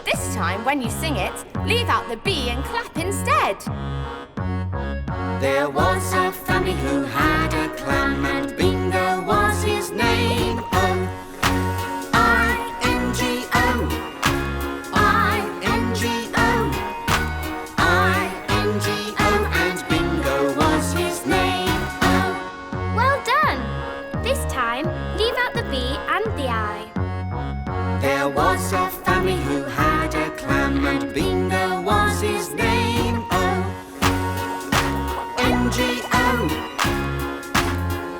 This time, when you sing it, leave out the B and clap instead. There was a family who had a clam, and Bingo was his name. O-I-N-G-O, I-N-G-O, I-N-G-O, and Bingo was his name. Well done! This time, leave out the B and the I. There was a family who had a clam, and Bingo was his name. O-N-G-O,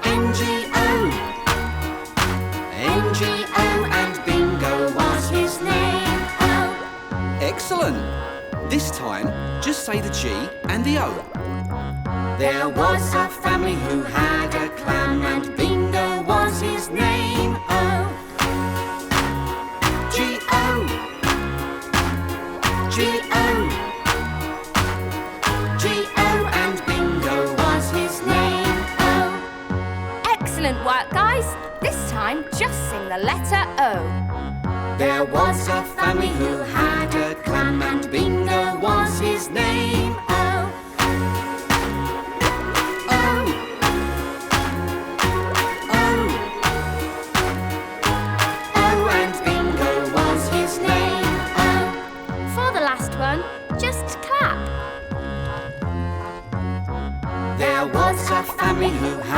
N-G-O, N-G-O, and Bingo was his name. O. Excellent! This time, just say the G and the O. There was a family who had a clam, and Bingo was his name. O. G-O, G-O, G-O, and Bingo was his name. O. Excellent work, guys. This time, just sing the letter O. There was a family who had a clam, and Bingo was his name. O. O. O. O, and Bingo was his name. O. For the last one, just clap. There was a family who had